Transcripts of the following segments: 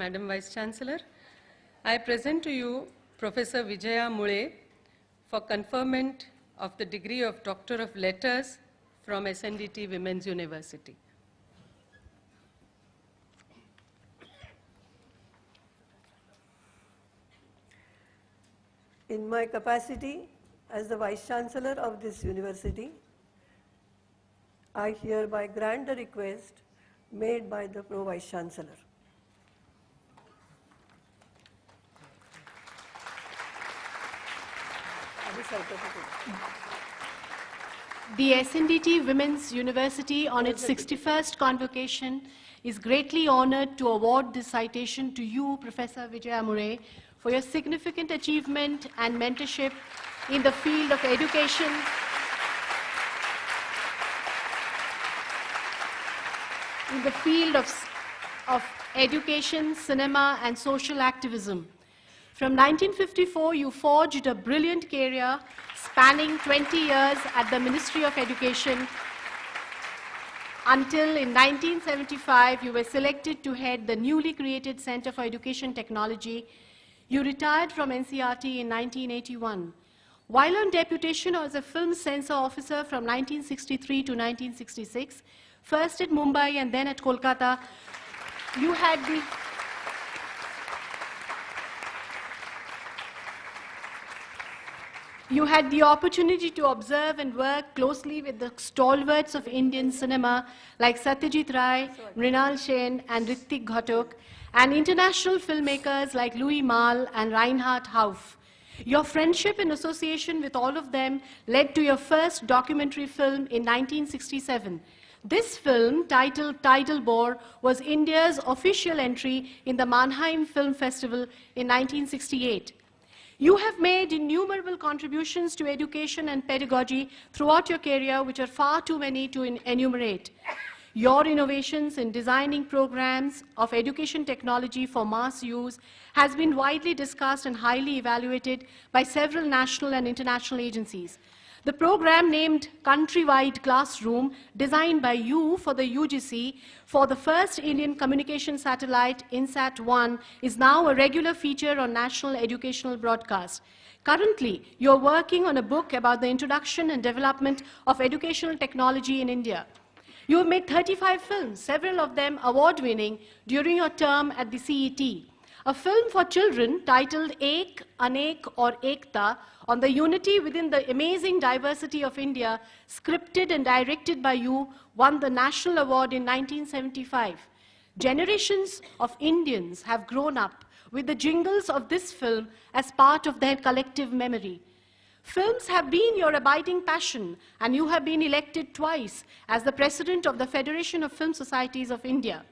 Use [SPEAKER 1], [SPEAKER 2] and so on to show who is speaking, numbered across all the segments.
[SPEAKER 1] Madam Vice Chancellor, I present to you Professor Vijaya Mule for conferment of the degree of Doctor of Letters from SNDT Women's University.
[SPEAKER 2] In my capacity as the Vice Chancellor of this university, I hereby grant the request made by the Pro Vice Chancellor.
[SPEAKER 3] The SNDT Women's University, on its 61st convocation, is greatly honored to award this citation to you, Professor Vijaya Mule, for your significant achievement and mentorship in the field of education, cinema, and social activism. From 1954, you forged a brilliant career spanning 20 years at the Ministry of Education until in 1975 you were selected to head the newly created Center for Education Technology. You retired from NCERT in 1981. While on deputation as a film censor officer from 1963 to 1966, first at Mumbai and then at Kolkata, you had the opportunity to observe and work closely with the stalwarts of Indian cinema like Satyajit Ray, Mrinal Sen, and Ritwik Ghatak, and international filmmakers like Louis Malle and Reinhard Hauff. Your friendship and association with all of them led to your first documentary film in 1967. This film, titled Tidal Bore, was India's official entry in the Mannheim Film Festival in 1968. You have made innumerable contributions to education and pedagogy throughout your career, which are far too many to enumerate. Your innovations in designing programs of education technology for mass use has been widely discussed and highly evaluated by several national and international agencies. The program named Countrywide Classroom, designed by you for the UGC for the first Indian communication satellite, INSAT-1, is now a regular feature on national educational broadcast. Currently, you're working on a book about the introduction and development of educational technology in India. You have made 35 films, several of them award-winning, during your term at the CET. A film for children titled Ek, Anek or Ekta on the unity within the amazing diversity of India, scripted and directed by you, won the National Award in 1975. Generations of Indians have grown up with the jingles of this film as part of their collective memory. Films have been your abiding passion, and you have been elected twice as the President of the Federation of Film Societies of India.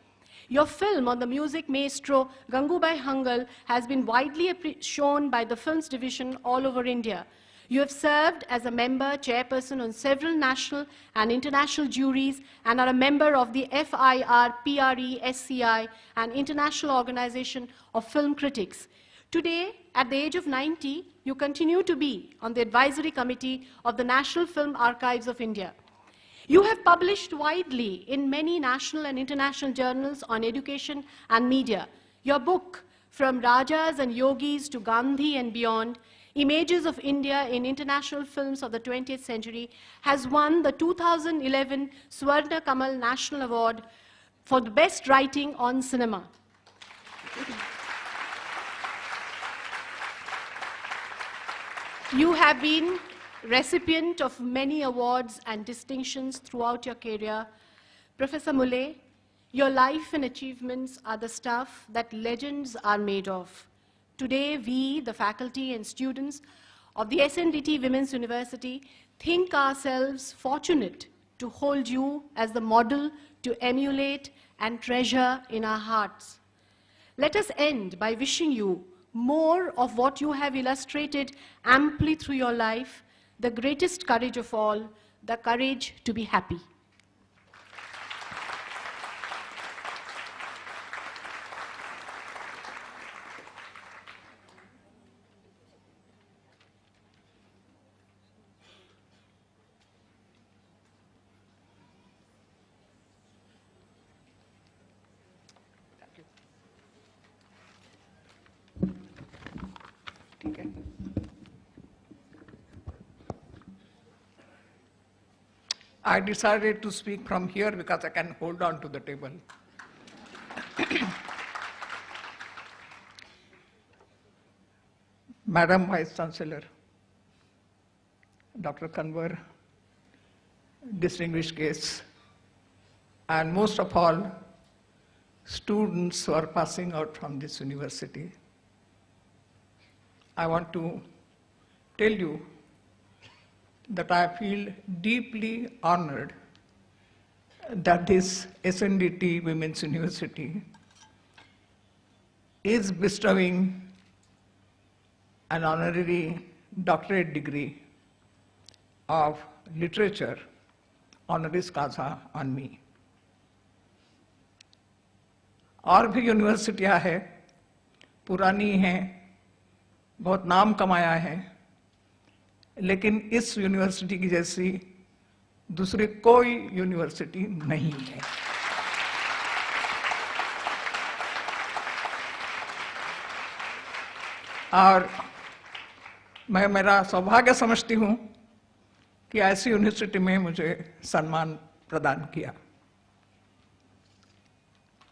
[SPEAKER 3] Your film on the music maestro Gangubai Hangal has been widely shown by the Films Division all over India. You have served as a member, chairperson on several national and international juries and are a member of the FIRPRE-SCI, an international organization of film critics. Today, at the age of 90, you continue to be on the advisory committee of the National Film Archives of India. You have published widely in many national and international journals on education and media. Your book, From Rajas and Yogis to Gandhi and Beyond, Images of India in International Films of the 20th Century, has won the 2011 Swarna Kamal National Award for the best writing on cinema. You have been recipient of many awards and distinctions throughout your career. Professor Mule, your life and achievements are the stuff that legends are made of. Today, we, the faculty and students of the SNDT Women's University, think ourselves fortunate to hold you as the model to emulate and treasure in our hearts. Let us end by wishing you more of what you have illustrated amply through your life, the greatest courage of all, the courage to be happy.
[SPEAKER 4] I decided to speak from here because I can hold on to the table. Madam Vice Chancellor, Dr. Kanwar, distinguished guests, and most of all, students who are passing out from this university, I want to tell you that I feel deeply honored that this SNDT Women's University is bestowing an honorary doctorate degree of literature, honoris causa, on me. और भी यूनिवर्सिटियां हैं, पुरानी हैं, बहुत नाम कमाया है, लेकिन इस यूनिवर्सिटी की जैसी दूसरी कोई यूनिवर्सिटी नहीं है। और मैं मेरा सौभाग्य समझती हूं कि ऐसी यूनिवर्सिटी में मुझे सम्मान प्रदान किया।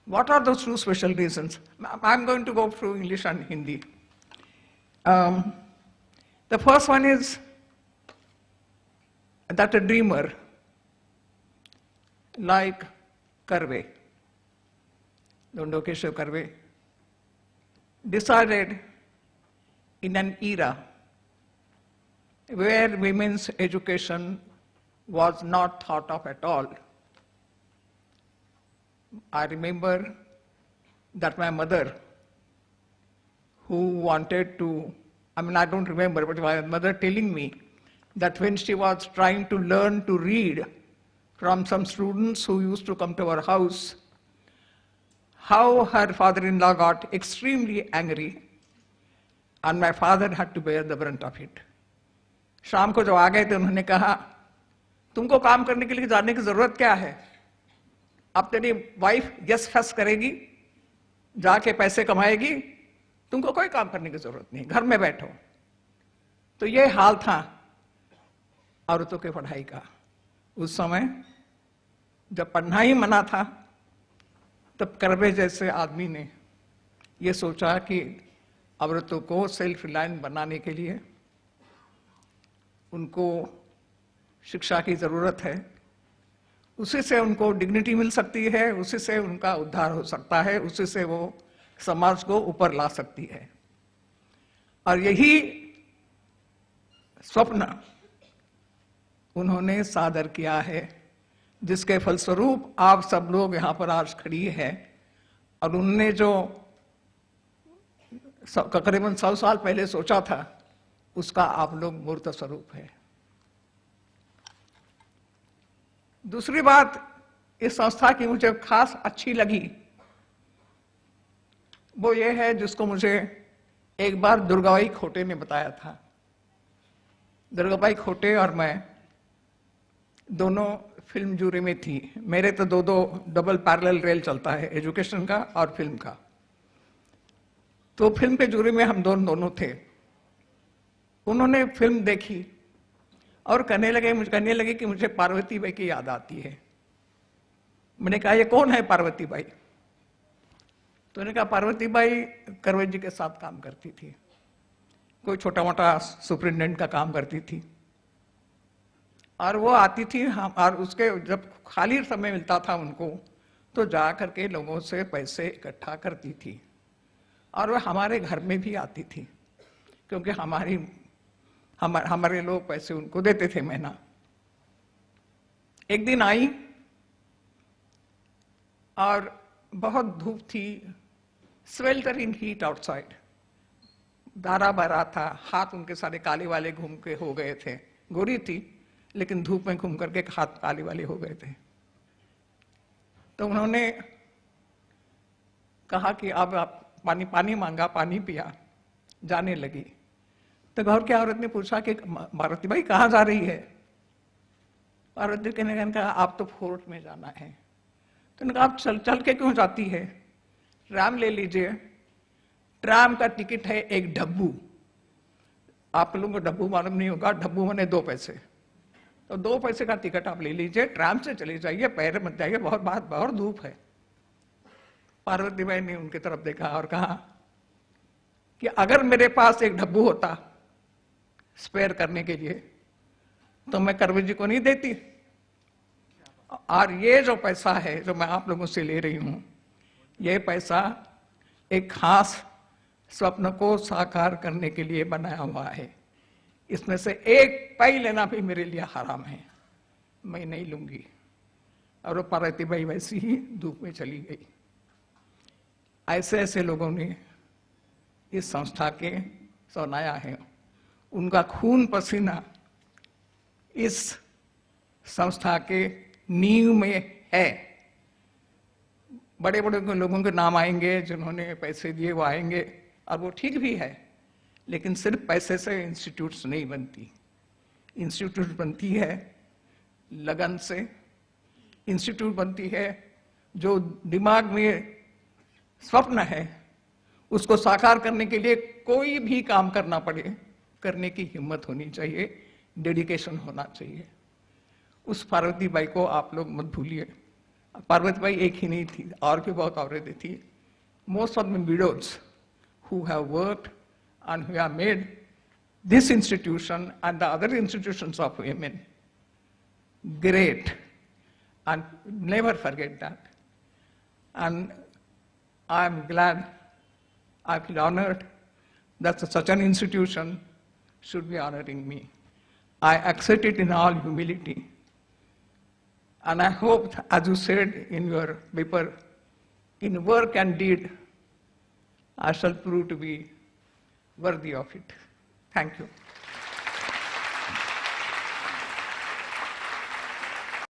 [SPEAKER 4] What are those two special reasons? I'm going to go through English and Hindi. The first one is that a dreamer like Karve, Dondokeshav Karve, decided in an era where women's education was not thought of at all. I remember that my mother, who wanted to, I don't remember, but my mother telling me that when she was trying to learn to read from some students who used to come to our house, how her father-in-law got extremely angry, and my father had to bear the brunt of it. शाम को जब आ गए थे उन्होंने कहा, तुमको काम करने के लिए जाने की जरूरत क्या है? अब तेरी वाइफ यस फस करेगी, जाके पैसे कमाएगी, तुमको कोई काम करने की जरूरत नहीं, घर में बैठो। तो ये हाल था औरतों के पढ़ाई का। उस समय जब पढ़ना ही मना था, तब करवे जैसे आदमी ने ये सोचा कि औरतों को सेल्फ रिलायंट बनाने के लिए उनको शिक्षा की जरूरत है, उसी से उनको डिग्निटी मिल सकती है, उसी से उनका उद्धार हो सकता है, उसी से वो समाज को ऊपर ला सकती है। और यही स्वप्न उन्होंने सादर किया है, जिसके फलस्वरूप आप सब लोग यहाँ पर आज खड़ी है। और उन्होंने जो तकरीबन 100 साल पहले सोचा था, उसका आप लोग मूर्त स्वरूप है। दूसरी बात इस संस्था की मुझे खास अच्छी लगी, वो ये है जिसको मुझे एक बार दुर्गाबाई खोटे ने बताया था। दुर्गाबाई खोटे और मैं दोनों फिल्म जूरी में थी। मेरे तो दो डबल पैरेलल रेल चलता है, एजुकेशन का और फिल्म का। तो फिल्म के जूरी में हम दोनों थे। उन्होंने फिल्म देखी और कहने लगे कि मुझे पार्वती बाई की याद आती है। मैंने कहा, ये कौन है पार्वती बाई? तो उन्होंने कहा, पार्वती बाई करवे जी के साथ काम करती थी, कोई छोटा मोटा सुपरिटेंडेंट का काम करती थी। और वो आती थी, और उसके जब खाली समय मिलता था उनको, तो जा करके लोगों से पैसे इकट्ठा करती थी। और वह हमारे घर में भी आती थी, क्योंकि हमारे लोग पैसे उनको देते थे महीना। एक दिन आई और बहुत धूप थी, स्वेल्टरिंग हीट आउटसाइड, दारा बरा था, हाथ उनके सारे काले वाले घूम के हो गए थे। गोरी थी लेकिन धूप में घूम करके हाथ काले वाले हो गए थे। तो उन्होंने कहा कि अब आप पानी मांगा, पानी पिया, जाने लगी। तो घर की औरत ने पूछा कि पार्वती बाई कहाँ जा रही है? पार्वती के ने कहा, आप तो फोर्ट में जाना है। तो उन्होंने कहा, आप चल के क्यों जाती है? ट्राम ले लीजिए, ट्राम का टिकट है एक डब्बू। आप लोगों को डब्बू मालूम नहीं होगा, डब्बू माने 2 पैसे। तो 2 पैसे का टिकट आप ले लीजिए, ट्राम से चले जाइए, पैर मत जाइए, बहुत धूप है। पार्वती बाई ने उनकी तरफ देखा और कहा कि अगर मेरे पास एक डब्बू होता स्पेयर करने के लिए तो मैं करवे जी को नहीं देती, और ये जो पैसा है जो मैं आप लोगों से ले रही हूं, ये पैसा एक खास स्वप्न को साकार करने के लिए बनाया हुआ है। इसमें से एक पाई लेना भी मेरे लिए हराम है, मैं नहीं लूंगी। और वो पार्वती बाई वैसी ही धूप में चली गई। ऐसे ऐसे लोगों ने इस संस्था के बनाया है, उनका खून पसीना इस संस्था के नींव में है। बड़े बड़े लोगों के नाम आएंगे जिन्होंने पैसे दिए, वो आएंगे और वो ठीक भी है, लेकिन सिर्फ पैसे से इंस्टीट्यूट्स नहीं बनती। इंस्टीट्यूट बनती है लगन से, इंस्टीट्यूट बनती है जो दिमाग में स्वप्न है उसको साकार करने के लिए कोई भी काम करना पड़े, करने की हिम्मत होनी चाहिए, डेडिकेशन होना चाहिए। उस पार्वती बाई को आप लोग मत भूलिए। पार्वती बाई एक ही नहीं थी, और भी बहुत औरतें थी। Most of the widows who have worked and who have made this institution and the other institutions of women great, and never forget that. And I'm glad, I feel honored that such an institution should be honoring me. I accept it in all humility. And I hope, as you said in your paper, in work and deed, I shall prove to be worthy of it. Thank you.